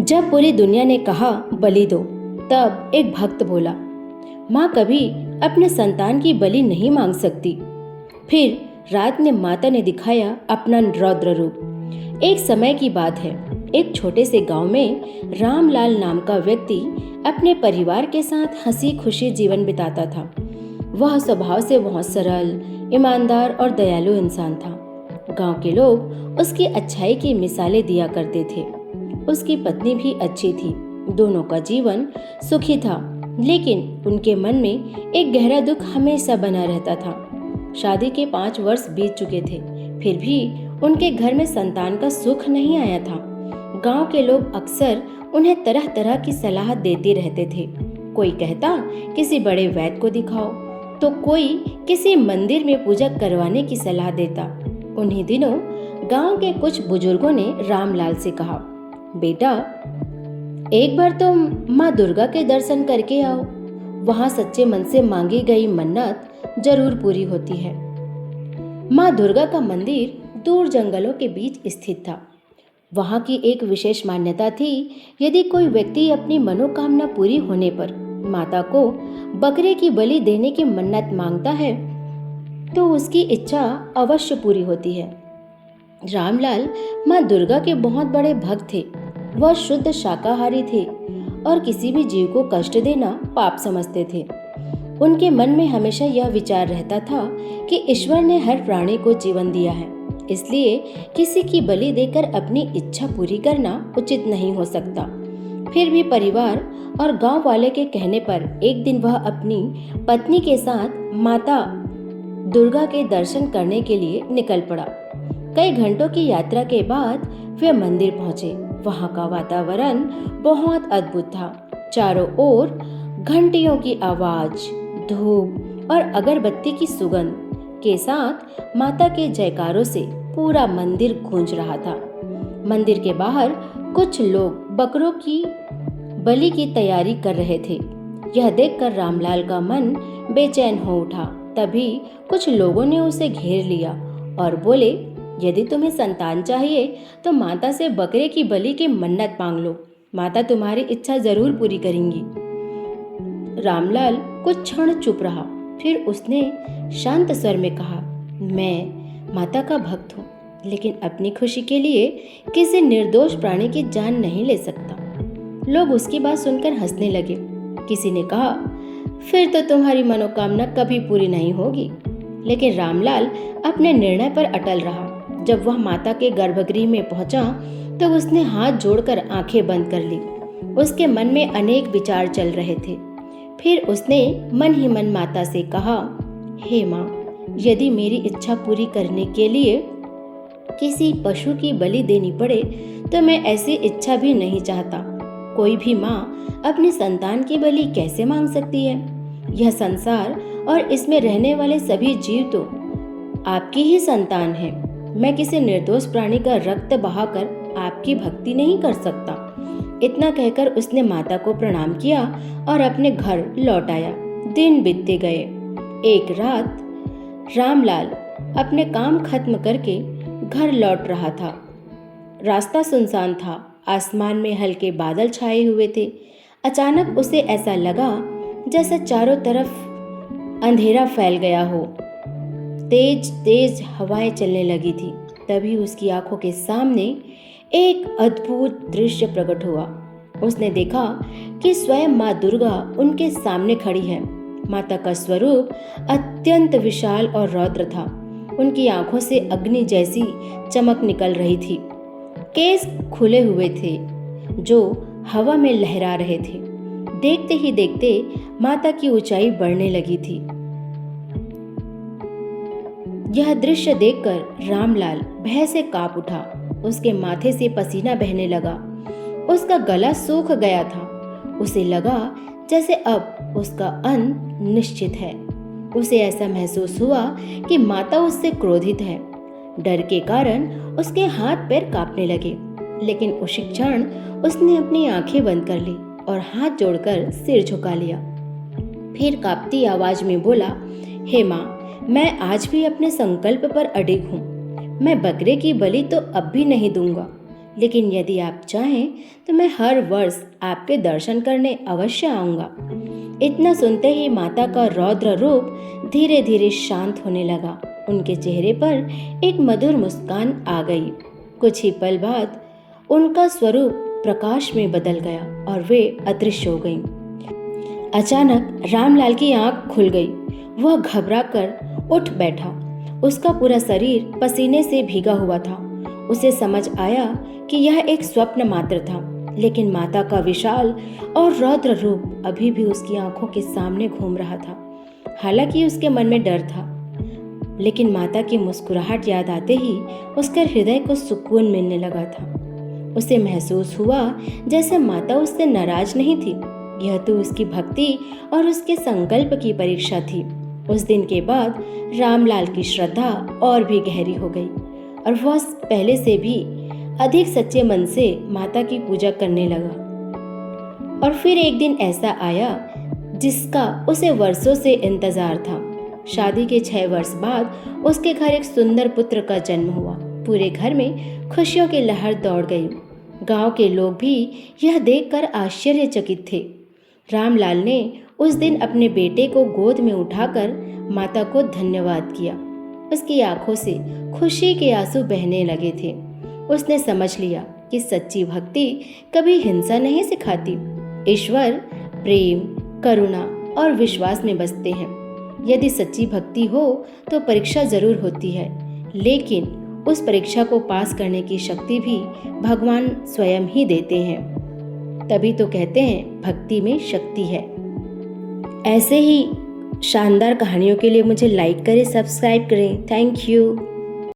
जब पूरी दुनिया ने कहा बलि दो, तब एक भक्त बोला, माँ कभी अपने संतान की बलि नहीं मांग सकती। फिर रात ने माता ने दिखाया अपना रौद्र रूप। एक समय की बात है, एक छोटे से गांव में रामलाल नाम का व्यक्ति अपने परिवार के साथ हंसी खुशी जीवन बिताता था। वह स्वभाव से बहुत सरल, ईमानदार और दयालु इंसान था। गांव के लोग उसकी अच्छाई की मिसालें दिया करते थे। उसकी पत्नी भी अच्छी थी। दोनों का जीवन सुखी था, लेकिन उनके मन में एक गहरा दुख हमेशा बना रहता था। शादी के 5 वर्ष बीत चुके थे, फिर भी उनके घर में संतान का सुख नहीं आया था। गांव के लोग अक्सर उन्हें तरह तरह की सलाह देते रहते थे। कोई कहता किसी बड़े वैद्य को दिखाओ, तो कोई किसी मंदिर में पूजा करवाने की सलाह देता। उन्हीं दिनों गांव के कुछ बुजुर्गों ने रामलाल से कहा, बेटा एक बार तुम माँ दुर्गा के दर्शन करके आओ। वहां सच्चे मन से मांगी गई मन्नत जरूर पूरी होती है। माँ दुर्गा का मंदिर दूर जंगलों के बीच स्थित था। वहां की एक विशेष मान्यता थी, यदि कोई व्यक्ति अपनी मनोकामना पूरी होने पर माता को बकरे की बलि देने की मन्नत मांगता है, तो उसकी इच्छा अवश्य पूरी होती है। रामलाल माँ दुर्गा के बहुत बड़े भक्त थे। वह शुद्ध शाकाहारी थे और किसी भी जीव को कष्ट देना पाप समझते थे। उनके मन में हमेशा यह विचार रहता था कि ईश्वर ने हर प्राणी को जीवन दिया है, इसलिए किसी की बलि देकर अपनी इच्छा पूरी करना उचित नहीं हो सकता। फिर भी परिवार और गांव वाले के कहने पर एक दिन वह अपनी पत्नी के साथ माता दुर्गा के दर्शन करने के लिए निकल पड़ा। कई घंटों की यात्रा के बाद वे मंदिर पहुंचे। वहां का वातावरण बहुत अद्भुत था। चारों ओर घंटियों की आवाज, धूप और अगरबत्ती की सुगंध के साथ माता के जयकारों से पूरा मंदिर गूंज रहा था। मंदिर के बाहर कुछ लोग बकरों की बलि की तैयारी कर रहे थे। यह देखकर रामलाल का मन बेचैन हो उठा। तभी कुछ लोगों ने उसे घेर लिया और बोले, यदि तुम्हें संतान चाहिए तो माता से बकरे की बलि की मन्नत मांग लो। माता तुम्हारी इच्छा जरूर पूरी करेंगी। रामलाल कुछ क्षण चुप रहा। फिर उसने शांत स्वर में कहा, मैं माता का भक्त हूँ, लेकिन अपनी खुशी के लिए किसी निर्दोष प्राणी की जान नहीं ले सकता। लोग उसकी बात सुनकर हंसने लगे। किसी ने कहा, फिर तो तुम्हारी मनोकामना कभी पूरी नहीं होगी। लेकिन रामलाल अपने निर्णय पर अटल रहा। जब वह माता के गर्भगृह में पहुंचा तो उसने हाथ जोड़कर आंखें बंद कर ली। उसके मन में अनेक विचार चल रहे थे। फिर उसने मन ही मन माता से कहा, हे माँ, यदि मेरी इच्छा पूरी करने के लिए किसी पशु की बलि देनी पड़े तो मैं ऐसी इच्छा भी नहीं चाहता। कोई भी माँ अपनी संतान की बलि कैसे मांग सकती है? यह संसार और इसमें रहने वाले सभी जीव तो आपकी ही संतान है। मैं किसी निर्दोष प्राणी का रक्त बहाकर आपकी भक्ति नहीं कर सकता। इतना कहकर उसने माता को प्रणाम किया और अपने घर लौट आया। दिन बीतते गए। एक रात रामलाल अपने काम खत्म करके घर लौट रहा था। रास्ता सुनसान था। आसमान में हल्के बादल छाए हुए थे। अचानक उसे ऐसा लगा जैसे चारों तरफ अंधेरा फैल गया हो। तेज तेज हवाएं चलने लगी थी। तभी उसकी आंखों के सामने एक अद्भुत दृश्य प्रकट हुआ। उसने देखा कि स्वयं माँ दुर्गा उनके सामने खड़ी है। माता का स्वरूप अत्यंत विशाल और रौद्र था। उनकी आंखों से अग्नि जैसी चमक निकल रही थी। केस खुले हुए थे जो हवा में लहरा रहे थे। देखते ही देखते माता की ऊंचाई बढ़ने लगी थी। यह दृश्य देखकर रामलाल भय से कांप उठा। उसके माथे से पसीना बहने लगा। उसका गला सूख गया था। उसे लगा जैसे अब उसका अंत निश्चित है। उसे ऐसा महसूस हुआ कि माता उससे क्रोधित है। डर के कारण उसके हाथ पैर कांपने लगे। लेकिन उसी क्षण उसने अपनी आंखें बंद कर ली और हाथ जोड़कर सिर झुका लिया। फिर कांपती आवाज में बोला, हे माँ, मैं आज भी अपने संकल्प पर अडिग हूँ। मैं बकरे की बलि तो अब भी नहीं दूंगा। लेकिन यदि आप चाहें तो मैं हर वर्ष आपके दर्शन करने अवश्य आऊँगा। इतना सुनते ही माता का रौद्र रूप धीरे धीरे शांत होने लगा। उनके चेहरे पर एक मधुर मुस्कान आ गई। कुछ ही पल बाद उनका स्वरूप प्रकाश में बदल गया और वे अदृश्य हो गईं। अचानक रामलाल की आंख खुल गई। वह घबराकर उठ बैठा। उसका पूरा शरीर पसीने से भीगा हुआ था। उसे समझ आया कि यह एक स्वप्न मात्र था, लेकिन माता का विशाल और रौद्र रूप अभी भी उसकी आंखों के सामने घूम रहा था। हालांकि उसके मन में डर था, लेकिन माता की मुस्कुराहट याद आते ही उसके हृदय को सुकून मिलने लगा था। उसे महसूस हुआ जैसे माता उससे नाराज नहीं थी। यह तो उसकी भक्ति और उसके संकल्प की परीक्षा थी। उस दिन के बाद रामलाल की श्रद्धा और भी गहरी हो गई और वह पहले से भी अधिक सच्चे मन से माता की पूजा करने लगा। और फिर एक दिन ऐसा आया जिसका उसे वर्षों से इंतजार था। शादी के 6 वर्ष बाद उसके घर एक सुंदर पुत्र का जन्म हुआ। पूरे घर में खुशियों की लहर दौड़ गई। गांव के लोग भी यह देखकर आश्चर्यचकित थे। रामलाल ने उस दिन अपने बेटे को गोद में उठाकर माता को धन्यवाद किया। उसकी आंखों से खुशी के आंसू बहने लगे थे। उसने समझ लिया कि सच्ची भक्ति कभी हिंसा नहीं सिखाती। ईश्वर प्रेम, करुणा और विश्वास में बसते हैं। यदि सच्ची भक्ति हो तो परीक्षा जरूर होती है, लेकिन उस परीक्षा को पास करने की शक्ति भी भगवान स्वयं ही देते हैं। तभी तो कहते हैं भक्ति में शक्ति है। ऐसे ही शानदार कहानियों के लिए मुझे लाइक करें, सब्सक्राइब करें। Thank you.